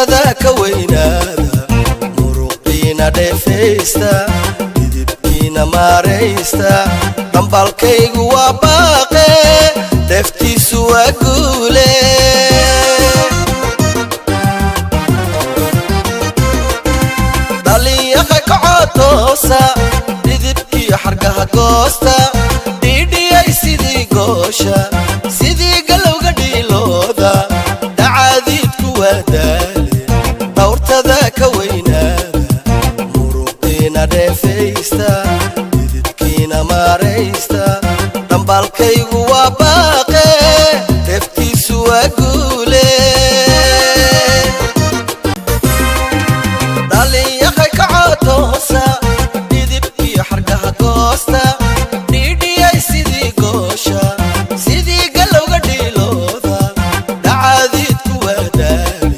ذاك وينادا مروقينا ديفيستا ديدبكينا ماريستا دنبالكيغ وباقي دفتيسو أقولي دالي يخيك عطوسا ديدبكي حرقها قوستا ديدي أي سيدي قوشا سيدي قلوغ ديلودا دعاديدكو ودالي دورت ذاك وينادا مروقينا ديفيستا ديدبكينا ماريستا دنبالكيغ وباقي دفتيسو أقولي دالي يخيك عطوسا ديدبكي حرقها قوستا ديدي أي سيدي قوشا سيدي قلوغ ديلودا دعاديدكو ودالي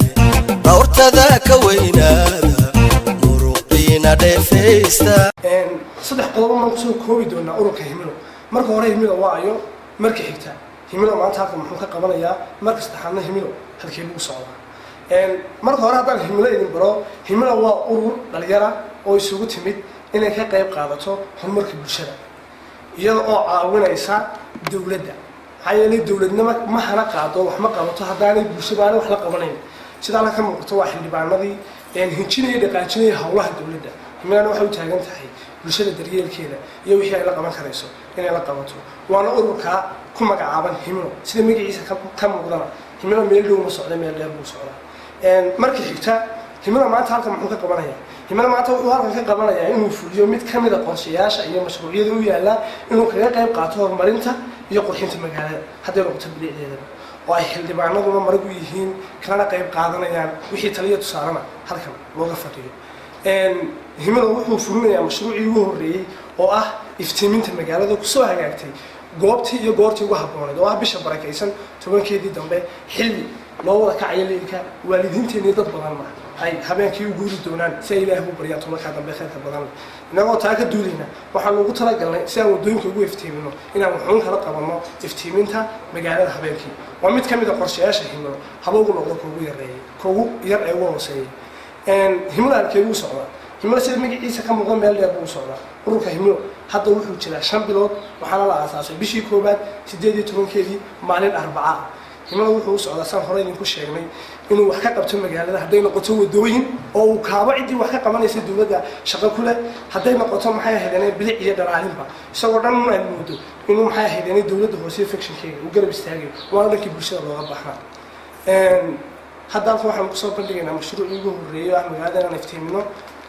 دورت ذاك وينادا مروقينا ديفيستا صدح قلبه ما kusoo koobi doona ururka himilo marka hore himilo waayo markii xigta himilo maanta halka muxuu ka qabanayaa marka saddexaadna himilo halkee lagu socdaa marka hore hadaan himilo idin baro himilo waa urur dhalinyaro oo isugu timid inay ka qayb qaadato horumarka bulshada iyada oo caawinaysa dawladda hay'adaha dawladnimo ma hana qaado wax ma qabato hadaan bulshada wax la qabanayn sida la ka muuqato waa xildhibaanadii hinjinaya dhaqaajinaya hawlaha dawladda himilana waxay u taagan tahay bulshada daryeelkeeda iyo wixii ay la qaban karayso inay la qabato waana ururka ku magacaaban himilo sida magaciisa ka muuqdana himilo meel dhow ma socdo meel dheer buu socdaa markii xigta himilo maanta halkan muxuu ka qabanayaa himilo maanta wuxuu halkan ka qabanayaa inuu fuliyo mid ka mid ah qorshayaasha iyo mashruucyada u yaala inuu kaga qayb qaato horumarinta iyo qurxinta magaalada hadday noqoto bilicdeeda oo ay xildhibaanaduna marag u yihiin kana qayb qaadanayaan wixii taliyo tusaalana halkan looga fadhiyo himilo wuxuu fulinayaa mashruucii ugu horeeyay oo ah iftiiminta magaalada ku soo hagaagtay goobtii iyo goortii ugu habboonayd oo ah bisha barakaysan 10keedii dambe xilli loo wada kacayo leelka waalidiinteena dad badan ma ay habeenkii u guuri doonaan si ay Ilaahay u baryaan 10ka dambe khayrka badan inagoo taa ka duulina waxaan ugu talagalnay si aan wadooyinka ugu iftiimino inaan wuxuun kala qabanno iftiiminta magaalada habeenkii waa mid ka mid ah qorshayaasha himilo habowga noqdo kuugu yar ee ugu hooseeyay himilo halkee ugu socdaa himilo sida magaciisa ka muuqda meel dheer buu socdaa ururka himilo hadda wuxuu jiraa 5 bilood waxaana la aasaasay bishii koobaad 18keedii maalin Arbaca himilo wuxuu socdaa san hore idinku sheegnay inuu wax ka qabto magaalada hadday noqoto wadooyin oo uu kaabo cidii wax ka qabanaysa dawladda shaqo ku leh hadday noqoto maxay ahaydeen bilic iyo dhalaalinba isagoo dhan ma moodo inuu maxay ahaydeen dawladda hoose fictionkeega uu garab istaagay waana dhankii bulshada looga baahnaa hadda waxaan kusoo bandhigaynaa mashruucii ugu horeeyay ah magaalada iftiimino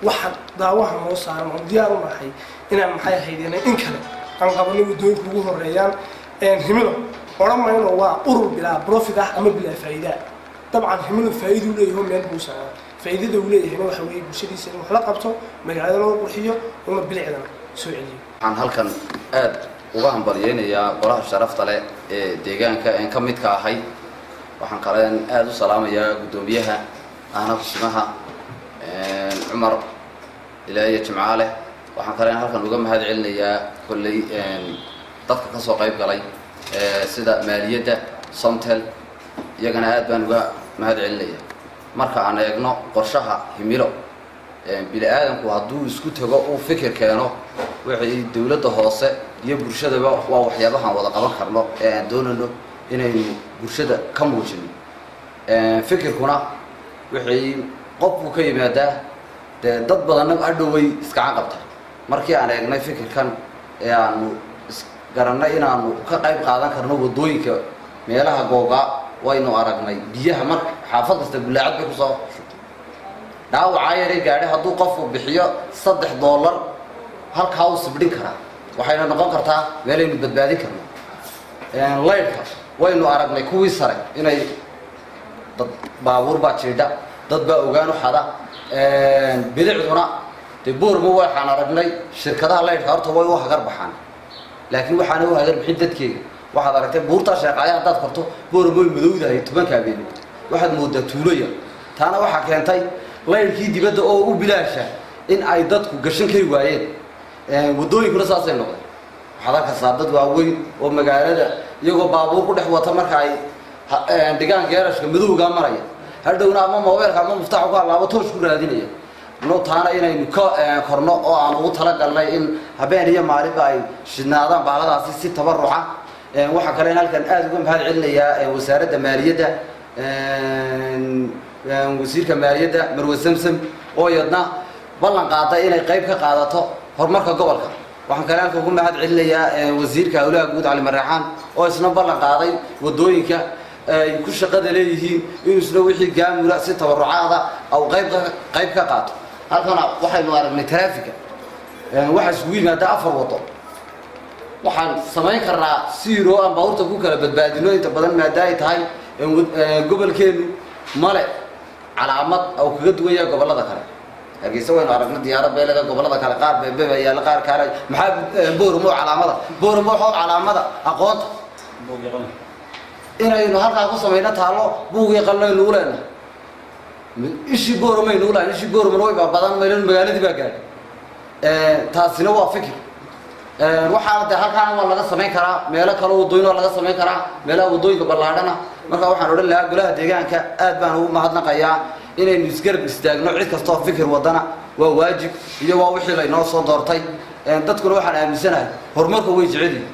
waxa daawaha noo saaran oo diyaar u nahay inaan maxay ahaydeen in kale aan qabanno wadooyinka ugu horeeyaan himilo ورمينا وقرر بلا بروفيت أما بلا فائدة طبعا هملو فائدة ولا يهم مال بوسع فائدة ولا هنا وحوي بشدي سنة وحلقته مجالنا وقرحية وما بلعنا سعودي عن هالكن آد وهم بريين يا قراه الشرف طلع ديجان كأن كميت كهاي وحن قرين آد وسلام يا قدوميها أنا اسمها عمر إلى يجمعاله وحن قرين هالكن وجم هذا علنا يا كل طاقة قصة قريب قلي sida maaliyadda Somtel iyagana aad baan uga mahad celinaya marka aan eegno qorshaha himilo bini'aadamku hadduu isku tago uu fikir keeno wixii dawladda hoose iyo bulshadaba waa waxyaabahan wada qaban karno aan doonayno inaynu bulshada ka muujino fikirkuna wixii qofku ka yimaadaa dad badan adhow iska qabta markii aan eegnay fikirkan ee aanu garanay inaanu ka qayb qaadan karno wadooyinka meelaha googa waynu aragnay biyaha marka xaafad kasta gulaacad bay ku soo dhaawaca yar gaadhi hadduu qofku bixiyo $3 halka uu sibdhin kara waxayna noqon kartaa meelaynu badbaadin karno leerka waynu aragnay kuwii sare inay dad baabuur baa jiida dad baa ogaan u xada bilicduna boorma waxaan aragnay shirkadaha leerka horta way u hagar baxaan laakiin waxaan u hagar bixin dadkeega waxaad aragtay buurta shaqaale hadaad qorto boormo madowdahay 10 habeen waxaad moodaa tuulooya taana waxa keentay leerkii dibadda oo u bilaasha in ay dadku gashan kari waayeen wadooyinkuna saasay noqdeen waxaad arkaysaa dad waaweyn oo magaalada iyagoo baabuur ku dhex wata marka ay dhigaan geerashka madowga maraya hadhowna ama mobilka ama muftaxu ka laabo toosh ku raadinaya noo taana inaynu ka korno oo aan ugu tala galnay in habeen iyo maalinba ay shidnaadaan baaladaasi si tabaruca waxa kale in halkan aad uga mahad celinayaa wasaaradda maaliyadda wasiirka maaliyadda Marwe Samsam oo yadna ballan qaaday inay qayb ka qaadato horumarka gobolka waxaan kale halkan ugu mahad celinayaa wasiirka hawlaha guud Cali Marraxaan oo isna ballan qaaday wadooyinka ay ku shaqada leeyihiin inuu isna wixii gaamula si tabarucaada aw qayb ka qaato halkan waxaynu aragnay traffic waxa isku yimaada afar wado waxaan samayn karnaa siiro aan baabuurta ku kala badbaadino inta badan maadaay tahay gobolkeenu male calaamad oo kaga duwan yahay gobolada kale hargeysa waynu aragnay diyaarad beelaga gobolada kale qaar beebeba yaala qaar kale maxaa boormo calaamada aqoonta inaynu halkaa ku samayno taalo buugii qallaynu u leenahay ishii boormaynu u lahayn ishii boorman way badan meelan magaaladii baa gaadhay taasina waa fikir waxaana de halkaana waa laga samayn karaa meelo kale wadooyin waa laga samayn karaa meelaha wadooyinka ballaadhana marka waxaan odhan lahaa golaha deegaanka aad baan ugu mahadnaqayaa inaynu isgarab istaagno cid kastoo fikir wadana waa waajib iyo waa wixii laynoo soo doortay dadkuna waxaan aaminsanahay horumarka way jeceliin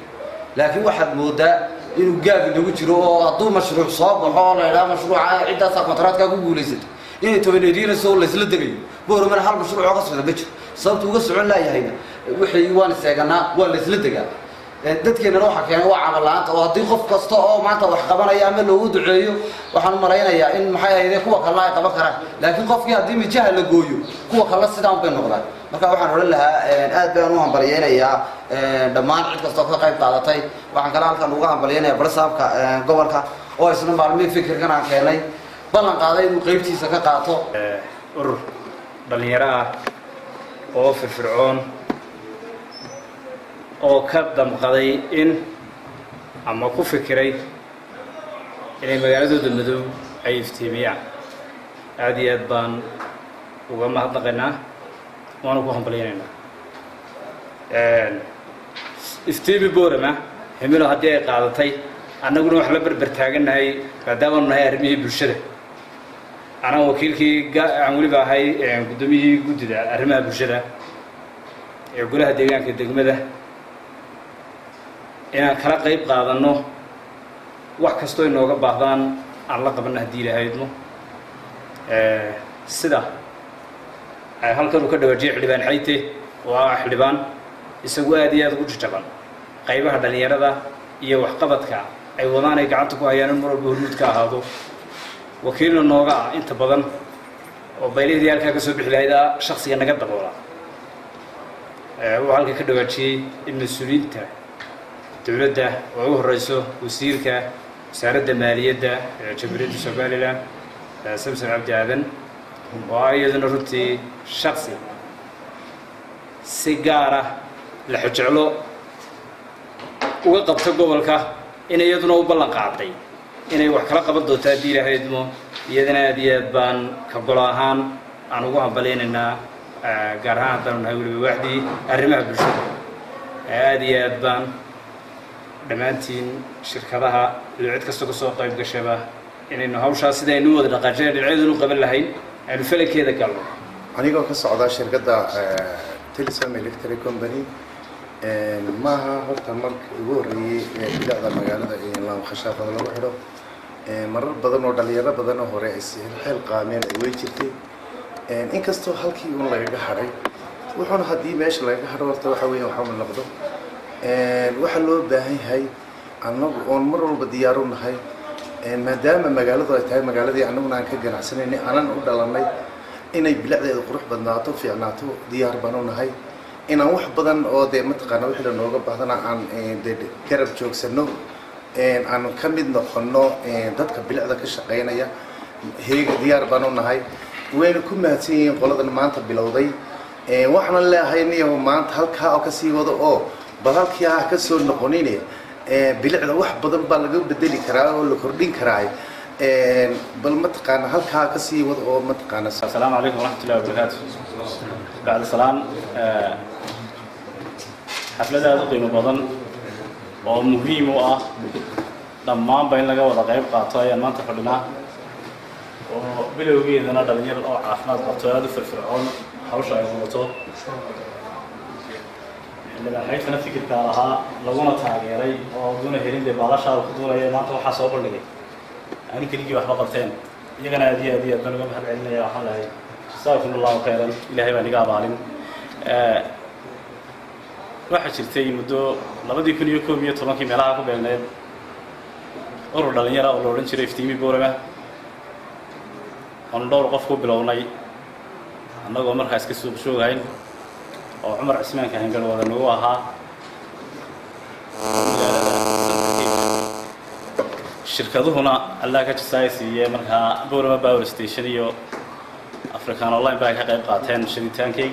laakiin waxaad moodaa inuu gaab inagu jiro oo hadduu mashruuc soo baxo oo la yidhaha mashruuca ciddaasaa kontraadkaa ku guulaysatay inay tobaneeriinayso oo laysla degayo boormana hal mashruuc oo ka socda ma jiro sababta uga socon laayahayna wixii waan iseeganaa waa laysla degaa dadkeennana waxaa keenay waa camal la'aanta oo haddii qof kasta oo maanta wax qabanaya ama loogu duceeyo waxaan u malaynayaa in maxay ahaydee kuwa kalena ay qaban karaan laakiin qofkii haddii mijaha la gooyo kuwa kalena sidaan bay noqdaan marka waxaan odhan lahaa aad baan u hambalyeynayaa dhammaan cid kastoo ka qayb qaadatay waxaan kale halkan uga hambalyeynayaa barsaabka gobolka oo isna maalmihii fikirkan aan keenay ballan qaaday inuu qaybtiisa ka qaato urur dhalinyaro ah oo firfircoon oo ka damqaday in ama ku fikiray inay magaaladooda madow ay iftiimiyaan aad iyo aad baan uga mahadnaqaynaa waana ku hambalyaynaynaa iftiimi boorama himilo haddii ay qaadatay annaguna wax la berber taagannahay maadaamaanu nahay arrimihii bulshada anaa wakiilkii aan weliba ahay guddoomiyihii guddida arrimaha bulshada ee golaha deegaanka degmada inaan kala qayb qaadanno wax kastoo inooga baahdaan aan la qabanno haddii ilahaydmo sida ay halkan uu ka dhawaajiyay xildhibaan xayte oo ah xildhibaan isagu aad iyo aad ugu jajaban qaybaha dhalinyarada iyo waxqabadka ay wadaan ay gacanta ku hayaan in mar walba hormuud ka ahaado wakiilna nooga ah inta badan oo baylihii halkaa ka soo bixi lahayda shaksiga naga daboola wuxuu halka ka dhawaajiyey in mas-uuliyiinta dowladda oo ugu horeyso wasiirka wasaaradda maaliyadda jamhuuriyadda somalilan samsom cabdi aadan oo ah iyaduna runtii shaksi si gaar ah la xojeclo uga qabta gobolka in iyaduna u ballan qaaday inay wax kala qaban doonto haddii ilahaydmo iyadana aad iyo aad baan ka golo ahaan aan ugu hambalaynaynaa gaar ahaan haddaanu nahay weliba waaxdii arrimaha bulshada aad iyo aad baan dhammaantiin shirkadaha iyo cid kasta kasoo qayb gashaba inaynu hawshaas sidaynu wada dhaqaajina dhinacyadunu qaban lahayn aynu falankeeda galno anigoo ka socda shirkadda Tilsom Electric Company maaha horta marka ugu horreeyay bilicda magaalada ee la khashaafada lagu xidho marar badan oo dhalinyaro badan oo hore ay xil qaameen ay way jirtay inkastoo halkii uu laga haray wuxuuna haddii meesha laga haro horta waxa weeye waxa uu noqdo waxa loo baahan yahay annagu oon mar walba diyaar u nahay maadaama magaaladu ay tahay magaaladii annaguna aan ka ganacsanaynay aanan u dhalanay inay bilicdeedu qurux badnaato fiicnaato diyaar baan u nahay inaan wax badan oo dee mataqaana wixii lanooga baahdana aan garab joogsano aan ka mid noqono dadka bilicda ka shaqaynaya heega diyaar baan u nahay wayna ku mahadsan yihiin qoladan maanta bilowday waxaana leeyahay niyo maanta halkaa oo kasii wado oo bal halkii ah ka soo noqonine bilicda wax badan baa laga bedeli karaa oo la kordhin karaa bal mataqaana halkaa ka sii wado oo mataqaana assalaamu calaykum waraxmatullahi wabarakaatu bacda salaan xaflad aad u qiimo badan oo muhiim u ah dhammaanba in laga wada qayb qaato ayaan maanta fadhinaa وبلوغيدنا dhalinyar oo caafimaad qabto aad u firfircoon hawsha ay wadato xilligan fikirka lahaa laguna taageeray oo doona helin baalasha ku doonaya maanta waxa soo bandhigay ani keligii waxba qabteen iyagana aad iyo aad baan uga mahad celinaya waxaan lahay jazakumullahu khayran ilaahay baa niga abaalin waxa jirtay muddo 2011 meelaha ku beelneed urur dhalinyaro oo la oran jiray iftiimi boorama aan dhowr qof ku bilownay annagoo markaas ka soo shoogayn oo Cumar Cismaan ka hangal wada nagu ahaa shirkaduhuna Allah ka jisaysiiyay markaa boorama power station iyo African online baa ka qayb qaateen shiritaankay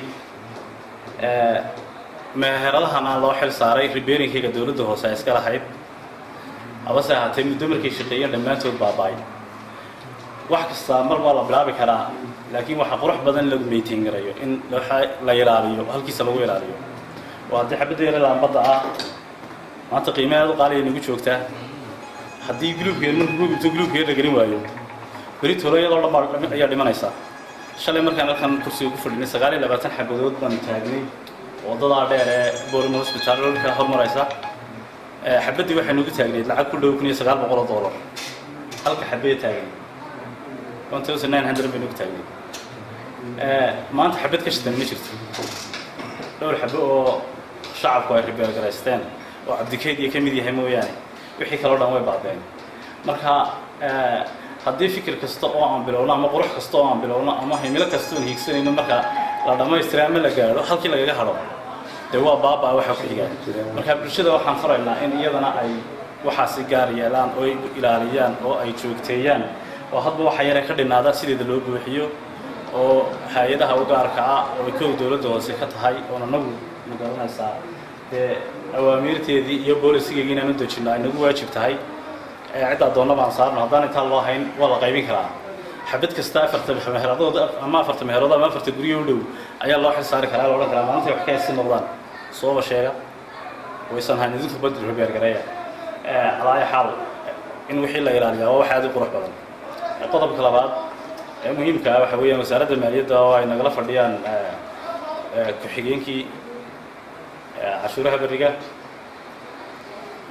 meheradahan loo xil saaray repairingkayga dawladda hoose ay iska lahayd abase haatay muddo markay shaqeeyeen dhammaantood baabay wax kasta mar waa la bilaabi karaa laakiin waxa qurux badan lagu maintain garayo in la ilaaliyo halkiisa lagu ilaaliyo waa xabadda laambada ah maanta qiimaha qaali inagu joogtaa haddii guluubkeeda la gelin waayo beri tolooyadoo dhan ayaa dhimanaysa shalay markaan halkan kursiga ku fadhinay 29 xabadood baan taagnay wadada dheer ee Boorama Hospital ka hormaraysa xabadii waxay nagu taagneed lacag ku dhow $1900 halka xabee taagan 1900 bay nagu taagneed maanta xabad ka shidan ma jirto dhowr xabo oo shacabku ay ribeer garaysteen oo cabdikeed iyo kamid yahay mooyaane wixii kale oo dhan way baabeen marka haddii fikir kasta oo aan bilowno ama qurux kasta oo aan bilowno ama himilo kasta oo hiigsanayno marka la dhameystiro ama la gaaro halkii lagaga hado de waa baaba waxa ku xiga marka bulshada waxaan faraynaa in iyadana ay waxaasi gaar yeelaan oo ay ilaaliyaan oo ay joogteeyaan oo hadba waxa yar ka dhinaada sideeda loo buuxiyo oo hay'adaha u gaarka ah oo ay koob dawladda hoose ka tahay oo anagu magaranaysaa awaamirteedii iyo boolisigayna inaan dejinaa inagu waajib tahay cid adoonna baan saarno haddaan inta loo hayn waa la qaybin karaa xabad kasta 4 meheeradood ama 4 meheeradood ama 4 guriyo u dhow ayaa loo xil saari karaa loo oran karaa maanta wax ka haysan noqdaan soo sheega waysan hayn idinku badal repair gareeya alaay xal in wixii la ilaaliyo waa wax aad u qurux badan qodobka labaad ee muhiimka ah waxa weeyaan wasaaradda maaliyadda oo ay nagala fadhiyaan ku xigeenkii cashuuraha bariga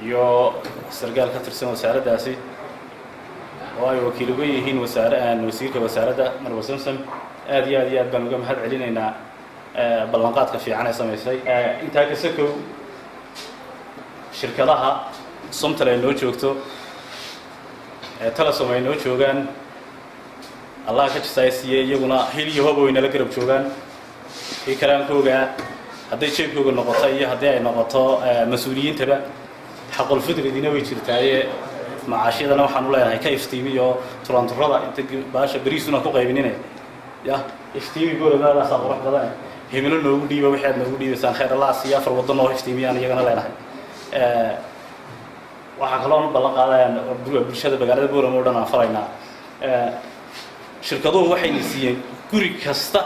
iyo sargaal ka tirsan wasaaraddaasi oo ay wakiil uga yihiin wasiirka wasaaradda Marwa Samsam aad iyo aad baan uga mahad celinaynaa ballanqaadka fiican ee sameysay intaa ka sakow shirkadaha Somtal ay noo joogto Telesom ay noo joogaan Allah ka jisaysiiyay iyaguna hiliyo hobo inala garab joogaan ee karaankooga hadday jeebkooga noqoto iyo haddii ay noqoto mas'uuliyiintaba xaqul fidridina way jirtaaye macaashiyadana waxaan u leenahay ka iftiimiyo turanturada inta baasha bariisuna ku qaybinine ya iftiimi goorada saaqox badan himilo noogu dhiibo wixii aad noogu dhiibaysaan khayr Allah siiya afar wadan oo iftiimiyaan iyagana leenahay waxa kale oo ballan qaadayaan bulshada magaalada Boorama oo dhan aan faraynaa shirkaduhu waxay siiyeen guri kasta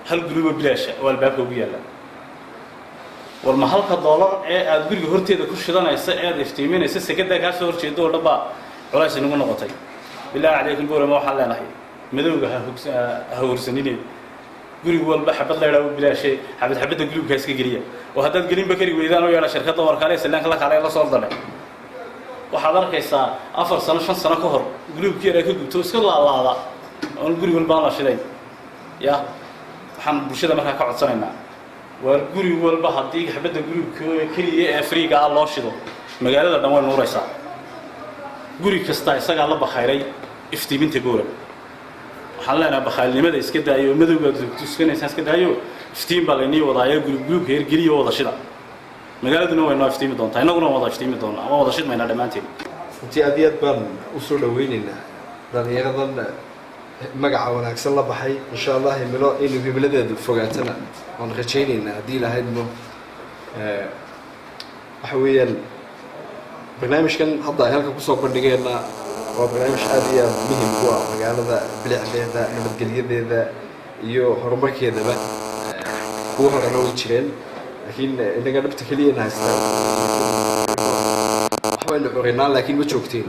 hal guriga bilaash oo albaabka ugu yaala والما هلك الدولار أدبر جهرتي إذا كل شيء أنا iftiiminaysa سكده كاسو horjeedo oo dhaba culays inagu noqotay bilaa عليكم boora ma waxa leenahay madowga ha hursanine guriga walba xabad la yiraahdo bilaashay xabadda guluubka iska geliya oo haddaad gelin bakari weydaan oo yaala shirkadda warkaale islaanka la kale la soo dalay waxaad arkaysaa 4 sano 5 sano ka hor guluubkii ay ka gubto iska laalaada oo guriga walba la shiday ya waxaan bulshada markaa ka codsanaynaa والجوري والبحر ديك حبيت الجوري كلية أفريقيا الله شدو مجال الدموع نوريسا جوري كستاي سجى الله بخيري افتيمين تجورا حلنا بخير لماذا يسكت أيوه ماذا يقول تسكن إنسان يسكت أيوه افتيم بالني وضعيه جروب غير جري وضع شدا مجال الدموع إنه افتيم دون تاينا قلنا وضع افتيم دون أما وضع شد ما ينادى مانتين أنت أبيات بان أصول ويننا ده يرضى magaca wanaagsan la baxay insha Allah himilo inuu himiladeedu fogaatana aan rajaynayna hadii la haydmo waxa weeyaan barnaamijkan hadda ay halka ku soo bandhigayna waa barnaamij aad iyo aad muhiim u ah magaalada bilicdeeda nabadgelyadeeda iyo horumarkeedaba kuwa horena u jireen laakiin inaga dhabta kaliya haystaa waxba la xurinaa laakiin ma joogteen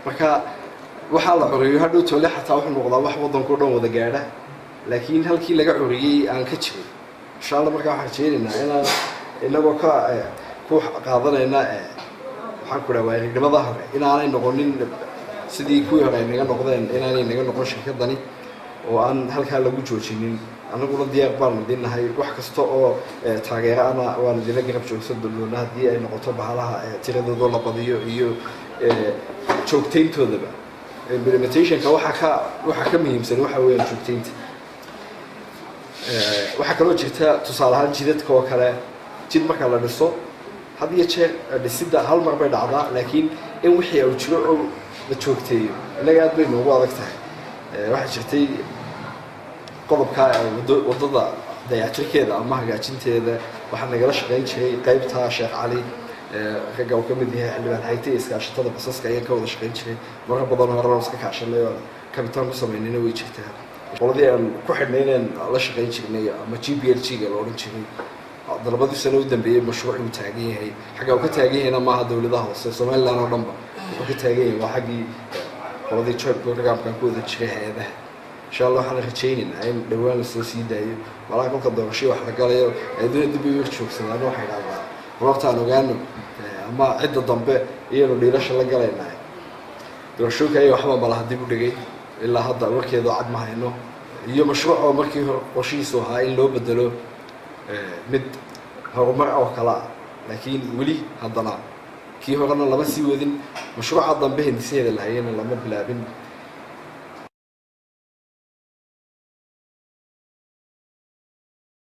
marka waxaa la xoreeyo hadhow toole xataa wuxuu noqdaa wax waddanka o dhan wada gaadha laakiin halkii laga xoreeyey aan ka jirin insha allah markaa waxaan rajeynaynaa inaan inagoo ku qaadanayna waxaan ku dhaha waarignimada hore inaanay noqonin sidii kuwii hore ay naga noqdeen inaanay naga noqon shirkadani oo aan halkaa lagu joojinin anaguna diyaar baan idinnahay wax kasta oo taageero ana waan idinla garab joogsan doona haddii ay noqoto bahalaha tiradooda la badiyo iyo joogtayntoodaba implementationka waxaa ka muhiimsan waxa weeyaan joogtaynta waxaa kaloo jirta tusaale ahaan jidadka oo kale jid marka la dhiso had iyo jeer dhisidda hal mar bay dhacdaa laakiin in wixii uu jiro oo la joogteeyo innaga aad bay noogu adag tahay waxaa jirtay qodobka waddada dayactirkeeda ama hagaajinteeda waxaa nagala shaqayn jiray qaybta Sheekh Cali ragga uu ka mid yahay xildhibaan hay'adda iskaashatada basaska ayaan ka wada shaqayn jiray marar badan hore iska kaashanay oo kabitaan ku sameynayna way jirtaa qoladii aan ku xidhnayneen la shaqayn jirnay ama GPLG-ga la odhan jiray dalbadii sano u dambeeyay mashruuc uu taagan yahay xagga uu ka taagan yahayna maaha dawladaha hoose Soomaaliland oo dhanba wuxuu ka taagan yahay waa xaggii qoladii joint programkan ku wada jiray hay'adaha insha allah waxaan rajaynaynaa in dhawaan la soo sii daayo walaa kolka doorasho wax la galayo adduunka dib u joogsadaan waxay dhacdaa goobtaan ogaano ama cidda dambe iyadoo dhiirasho la galaynaa doorashooyinka ay waxba malaha dib u dhigay ilaa hadda warkeedu cad ma hayno iyo mashruuc oo markii hore qorshihiisu ahaa in loo bedelo mid horumar oo kala laakiin weli haddana kii horena lama sii wadin mashruuca dambe hindiseeda lahayeen lama bilaabin